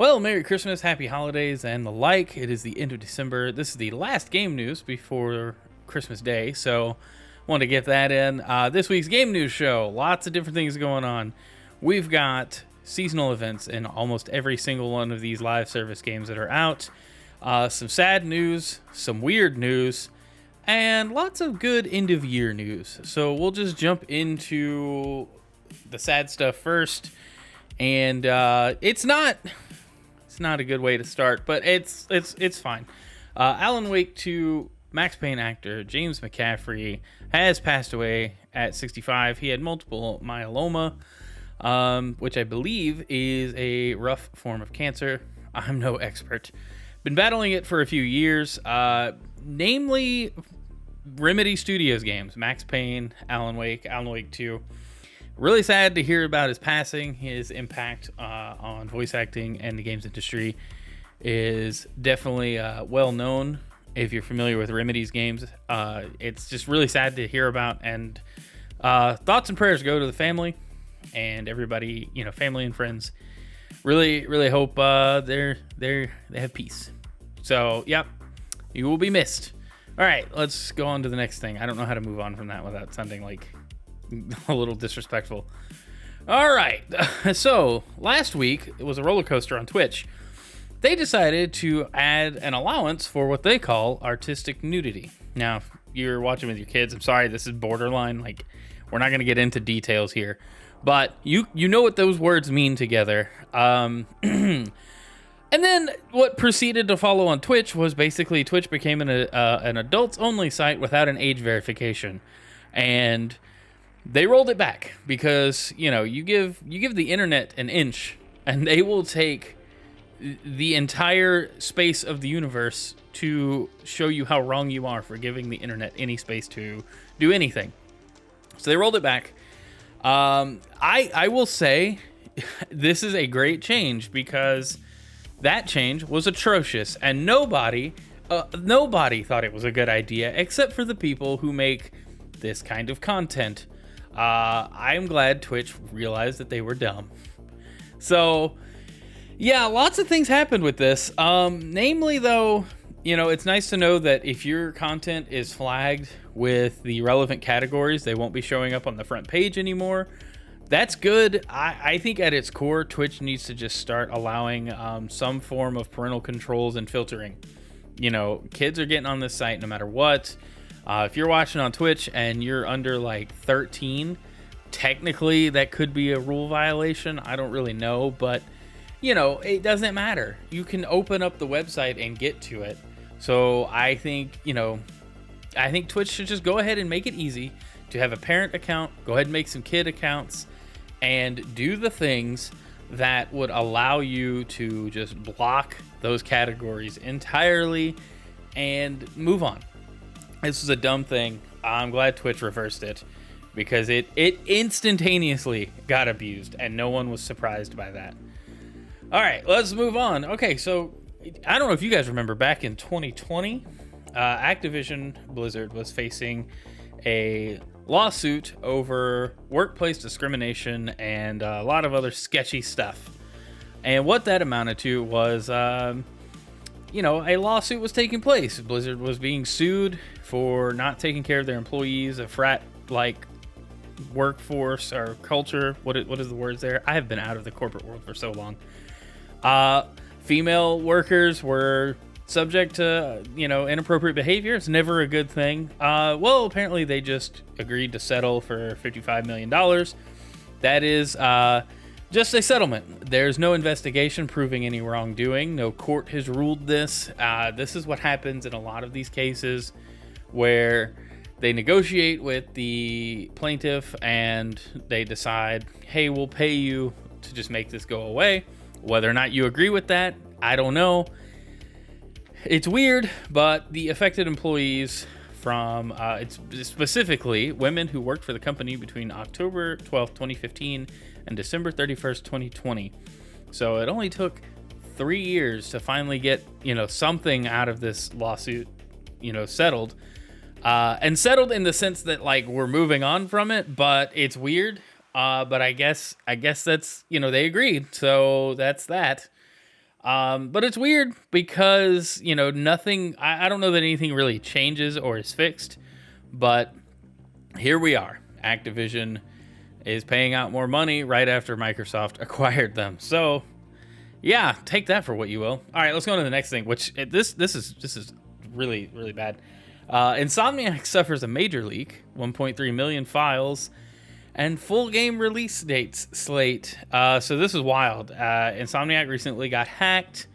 Well, Merry Christmas, Happy Holidays, and the like. It is the end of December. This is the last game news before Christmas Day, so wanted to get that in. This week's game news show, lots of different things going on. We've got seasonal events in almost every single one of these live service games that are out. Some sad news, some weird news, and lots of good end of year news. So we'll just jump into the sad stuff first. And it's not a good way to start, but it's fine. Alan Wake 2 Max Payne actor James McCaffrey has passed away at 65. He had multiple myeloma, which I believe is a rough form of cancer. I'm no expert. Been battling it for a few years, namely Remedy Studios games, Max Payne, Alan Wake 2. Really sad to hear about his passing. His impact on voice acting and the games industry is definitely well known. If you're familiar with Remedy's games, it's just really sad to hear about. And thoughts and prayers go to the family and everybody, family and friends. Really, really hope they have peace. So, yep, you will be missed. All right, let's go on to the next thing. I don't know how to move on from that without sounding like a little disrespectful. All right. So last week it was a roller coaster on Twitch. They decided to add an allowance for what they call artistic nudity. Now, if you're watching with your kids, I'm sorry, this is borderline. Like, we're not going to get into details here, but you know what those words mean together. And then what proceeded to follow on Twitch was basically Twitch became an adults-only site without an age verification, and they rolled it back because, you give the internet an inch and they will take the entire space of the universe to show you how wrong you are for giving the internet any space to do anything. So they rolled it back. I will say this is a great change because that change was atrocious and nobody thought it was a good idea except for the people who make this kind of content. I'm glad Twitch realized that they were dumb. So, yeah, lots of things happened with this. Namely, though, it's nice to know that if your content is flagged with the relevant categories, they won't be showing up on the front page anymore. That's good. I think at its core, Twitch needs to just start allowing some form of parental controls and filtering. Kids are getting on this site no matter what. If you're watching on Twitch and you're under like 13, technically that could be a rule violation. I don't really know, but it doesn't matter. You can open up the website and get to it. So I think Twitch should just go ahead and make it easy to have a parent account, go ahead and make some kid accounts, and do the things that would allow you to just block those categories entirely and move on. This was a dumb thing. I'm glad Twitch reversed it because it instantaneously got abused and no one was surprised by that. All right, let's move on. Okay, so I don't know if you guys remember back in 2020, Activision Blizzard was facing a lawsuit over workplace discrimination and a lot of other sketchy stuff. And what that amounted to was, a lawsuit was taking place. Blizzard was being sued for not taking care of their employees, a frat-like workforce or culture. What is the words there? I have been out of the corporate world for so long. Female workers were subject to, inappropriate behavior. It's never a good thing. Well, apparently they just agreed to settle for $55 million. That is just a settlement. There's no investigation proving any wrongdoing. No court has ruled this. This is what happens in a lot of these cases where they negotiate with the plaintiff and they decide, hey, we'll pay you to just make this go away. Whether or not you agree with that, I don't know. It's weird, but the affected employees from, it's specifically women who worked for the company between October 12th, 2015 and December 31st, 2020. So it only took 3 years to finally get, something out of this lawsuit, settled. And settled in the sense that, like, we're moving on from it, but it's weird. But I guess that's, they agreed. So that's that. But it's weird because, nothing, I don't know that anything really changes or is fixed, but here we are. Activision is paying out more money right after Microsoft acquired them. So, yeah, take that for what you will. All right, let's go on to the next thing, which this is really, really bad. Insomniac suffers a major leak, 1.3 million files, and full game release dates slate. So this is wild. Insomniac recently got hacked.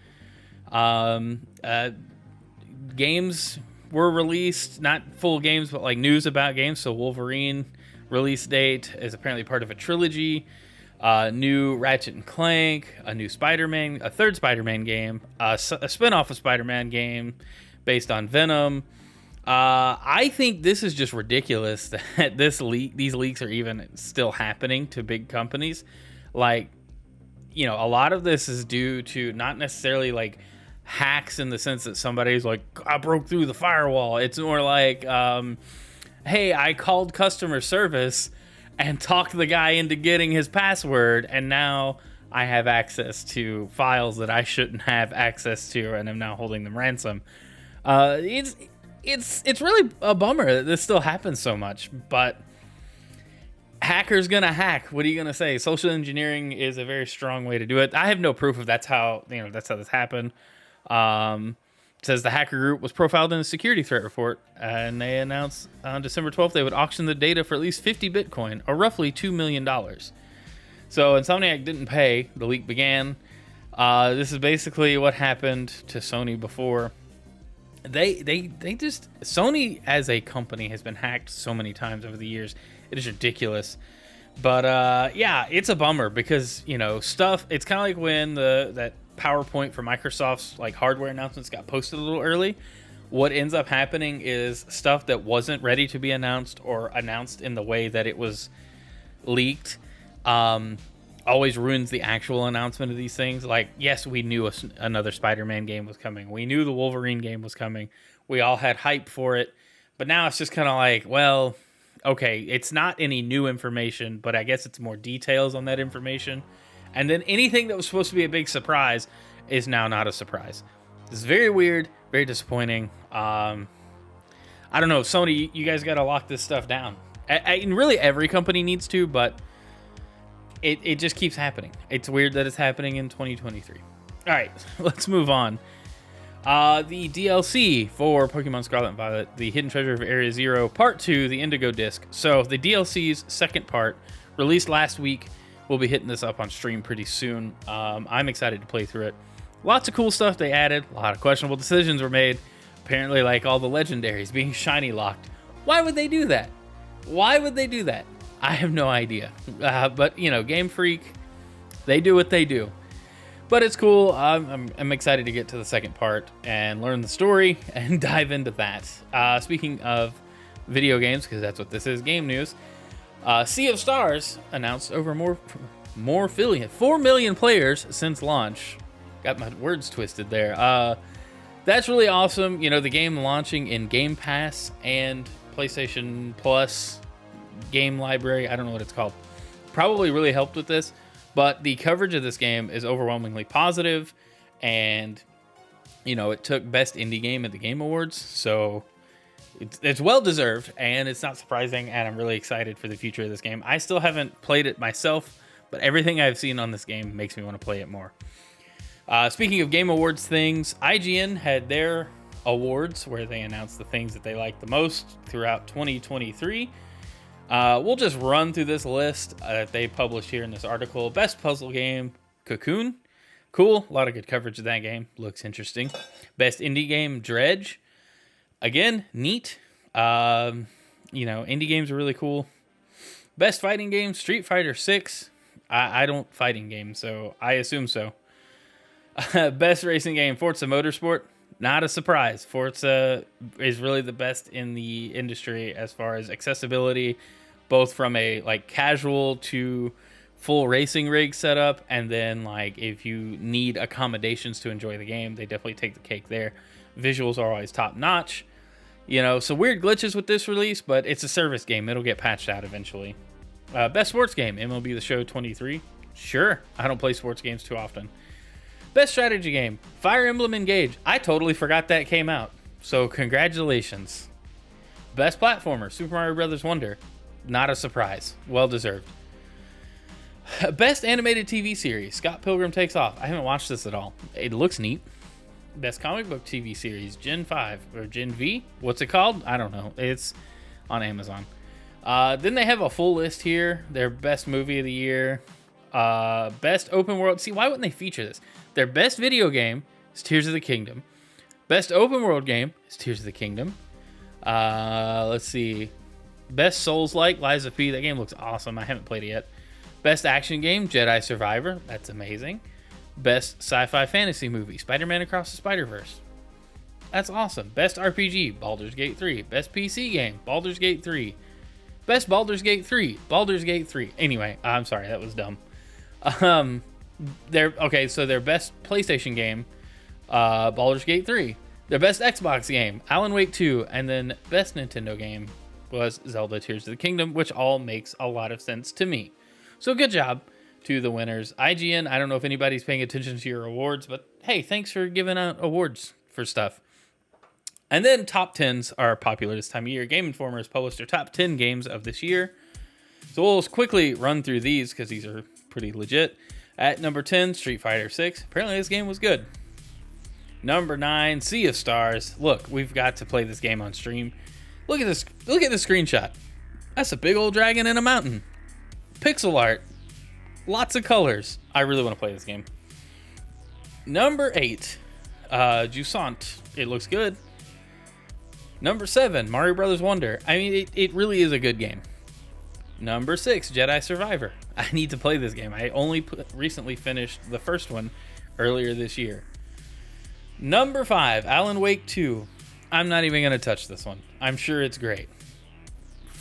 Games were released, not full games, but like news about games. So Wolverine release date is apparently part of a trilogy. New Ratchet and Clank, a new Spider-Man, a third Spider-Man game, a spin-off of Spider-Man game based on Venom. I think this is just ridiculous that these leaks are even still happening to big companies. Like, a lot of this is due to not necessarily like hacks in the sense that somebody's like, I broke through the firewall. It's more like, hey, I called customer service and talked the guy into getting his password, and now I have access to files that I shouldn't have access to, and I'm now holding them ransom. It's really a bummer that this still happens so much, but hacker's gonna hack. What are you gonna say? Social engineering is a very strong way to do it. I have no proof of that's how this happened. It says the hacker group was profiled in a security threat report, and they announced on December 12th they would auction the data for at least 50 Bitcoin, or roughly $2 million. So Insomniac didn't pay. The leak began. This is basically what happened to Sony before. Sony as a company has been hacked so many times over the years. It is ridiculous. But yeah, it's a bummer because, stuff, it's kind of like when that PowerPoint for Microsoft's like hardware announcements got posted a little early. What ends up happening is stuff that wasn't ready to be announced or announced in the way that it was leaked always ruins the actual announcement of these things. Like, yes, we knew another Spider-Man game was coming. We knew the Wolverine game was coming. We all had hype for it. But now it's just kind of like, well, okay, it's not any new information, but I guess it's more details on that information. And then anything that was supposed to be a big surprise is now not a surprise. It's very weird, very disappointing. I don't know, Sony, you guys got to lock this stuff down. And really every company needs to, but it just keeps happening. It's weird that it's happening in 2023. All right, let's move on. The DLC for Pokemon Scarlet and Violet, the Hidden Treasure of Area Zero, Part 2, the Indigo Disc. So the DLC's second part, released last week. We'll be hitting this up on stream pretty soon. I'm excited to play through it. Lots of cool stuff they added. A lot of questionable decisions were made. Apparently, like all the legendaries being shiny locked. Why would they do that? Why would they do that? I have no idea. But, Game Freak, they do what they do. But it's cool. I'm excited to get to the second part and learn the story and dive into that. Speaking of video games, because that's what this is, game news. Sea of Stars announced over 4 million players since launch. Got my words twisted there. That's really awesome. The game launching in Game Pass and PlayStation Plus game library. I don't know what it's called. Probably really helped with this. But the coverage of this game is overwhelmingly positive, and it took Best Indie Game at the Game Awards, so it's well deserved, and it's not surprising, and I'm really excited for the future of this game. I still haven't played it myself, but everything I've seen on this game makes me want to play it more. Speaking of Game Awards things, IGN had their awards where they announced the things that they liked the most throughout 2023. We'll just run through this list that they published here in this article. Best puzzle game, Cocoon. Cool. A lot of good coverage of that game. Looks interesting. Best indie game, Dredge. Again, neat. Indie games are really cool. Best fighting game, Street Fighter 6. I don't fighting games, so I assume so. Best racing game, Forza Motorsport. Not a surprise. Forza is really the best in the industry as far as accessibility, both from a casual to full racing rig setup, and then if you need accommodations to enjoy the game, they definitely take the cake there. Visuals are always top notch. So weird glitches with this release, but it's a service game. It'll get patched out eventually. Best sports game, MLB The Show 23. Sure, I don't play sports games too often. Best strategy game, Fire Emblem Engage. I totally forgot that came out, so congratulations. Best platformer, Super Mario Bros. Wonder. Not a surprise. Well deserved. Best animated TV series, Scott Pilgrim Takes Off. I haven't watched this at all. It looks neat. Best comic book TV series, Gen 5 or Gen V. What's it called? I don't know. It's on Amazon. Then they have a full list here. Their best movie of the year. Best open world. See, why wouldn't they feature this? Their best video game is Tears of the Kingdom. Best open world game is Tears of the Kingdom. Let's see. Best Souls-like, Lies of P. That game looks awesome. I haven't played it yet. Best action game, Jedi Survivor. That's amazing. Best sci-fi fantasy movie, Spider-Man Across the Spider-Verse. That's awesome. Best RPG, Baldur's Gate 3. Best PC game, Baldur's Gate 3. Best Baldur's Gate 3, Baldur's Gate 3. Anyway, I'm sorry, that was dumb. So their best PlayStation game, Baldur's Gate 3. Their best Xbox game, Alan Wake 2, and then best Nintendo game was Zelda Tears of the Kingdom, which all makes a lot of sense to me. So good job to the winners. IGN, I don't know if anybody's paying attention to your awards, but hey, thanks for giving out awards for stuff. And then top 10s are popular this time of year. Game Informer has published their top 10 games of this year. So we'll quickly run through these because these are pretty legit. At number 10, Street Fighter 6. Apparently this game was good. Number 9, Sea of Stars. Look, we've got to play this game on stream. Look at this. Look at this screenshot. That's a big old dragon in a mountain. Pixel art. Lots of colors. I really want to play this game. Number 8, Jusant. It looks good. Number 7, Mario Bros. Wonder. I mean, it really is a good game. Number 6, Jedi Survivor. I need to play this game. I only recently finished the first one earlier this year. Number 5, Alan Wake 2. I'm not even going to touch this one. I'm sure it's great.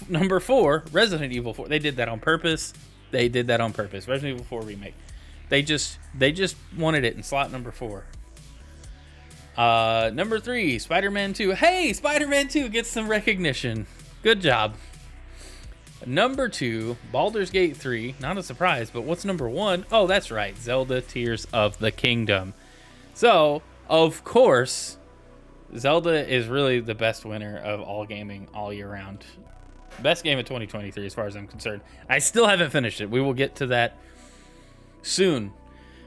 Number 4, Resident Evil 4. They did that on purpose. Resident Evil 4 remake. They just wanted it in slot number 4. Number 3, Spider-Man 2. Hey, Spider-Man 2 gets some recognition. Good job. Number 2, Baldur's Gate 3. Not a surprise, but what's number 1? Oh, that's right. Zelda Tears of the Kingdom. So, of course, Zelda is really the best winner of all gaming all year round. Best game of 2023 as far as I'm concerned. I still haven't finished it. We will get to that soon.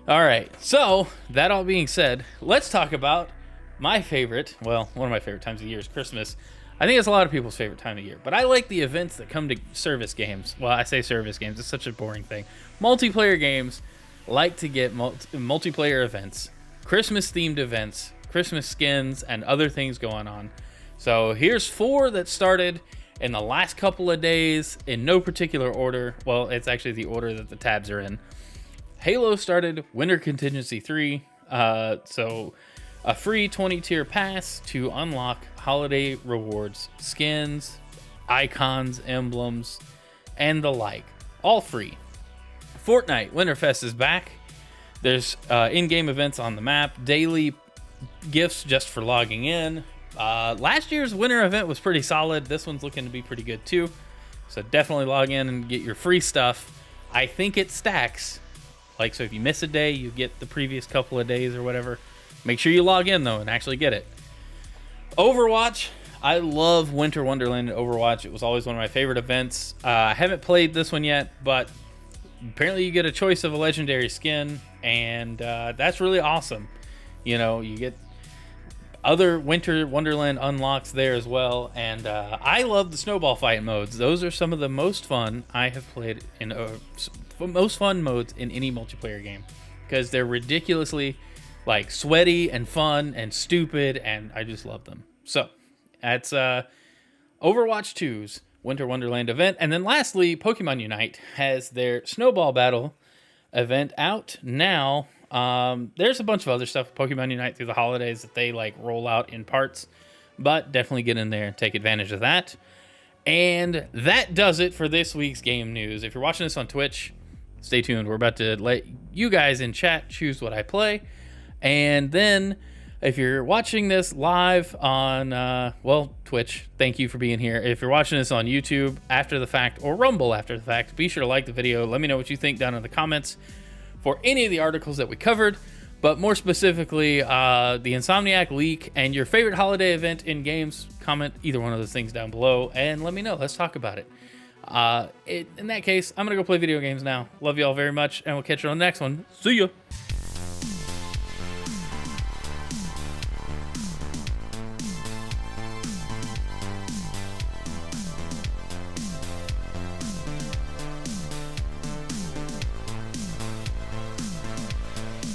All right. So, that all being said, let's talk about my favorite, well, one of my favorite times of the year is Christmas. I think it's a lot of people's favorite time of year, but I like the events that come to service games. Well, I say service games. It's such a boring thing. Multiplayer games like to get multiplayer events, Christmas-themed events, Christmas skins, and other things going on. So here's 4 that started in the last couple of days in no particular order. Well, it's actually the order that the tabs are in. Halo started Winter Contingency 3. So a free 20-tier pass to unlock holiday rewards, skins, icons, emblems, and the like. All free. Fortnite Winterfest is back. There's in-game events on the map, daily gifts just for logging in. Last year's winter event was pretty solid. This one's looking to be pretty good too. So definitely log in and get your free stuff. I think it stacks. Like, so if you miss a day, you get the previous couple of days or whatever. Make sure you log in though and actually get it. Overwatch. I love Winter Wonderland and Overwatch. It was always one of my favorite events. I haven't played this one yet, but apparently you get a choice of a legendary skin, and that's really awesome. You know, you get other Winter Wonderland unlocks there as well, and I love the snowball fight modes. Those are some of the most fun I have played in most fun modes in any multiplayer game, because they're ridiculously like sweaty and fun and stupid, and I just love them. So that's Overwatch 2's Winter Wonderland event. And then lastly, Pokemon Unite has their Snowball Battle event out now. There's a bunch of other stuff, Pokemon Unite through the holidays, that they like roll out in parts, but definitely get in there and take advantage of that. And that does it for this week's game news. If you're watching this on Twitch, stay tuned. We're about to let you guys in chat choose what I play. And then if you're watching this live on, Twitch, thank you for being here. If you're watching this on YouTube after the fact or Rumble after the fact, be sure to like the video. Let me know what you think down in the comments for any of the articles that we covered. But more specifically, the Insomniac leak and your favorite holiday event in games. Comment either one of those things down below and let me know. Let's talk about it. In that case, I'm going to go play video games now. Love you all very much, and we'll catch you on the next one. See ya!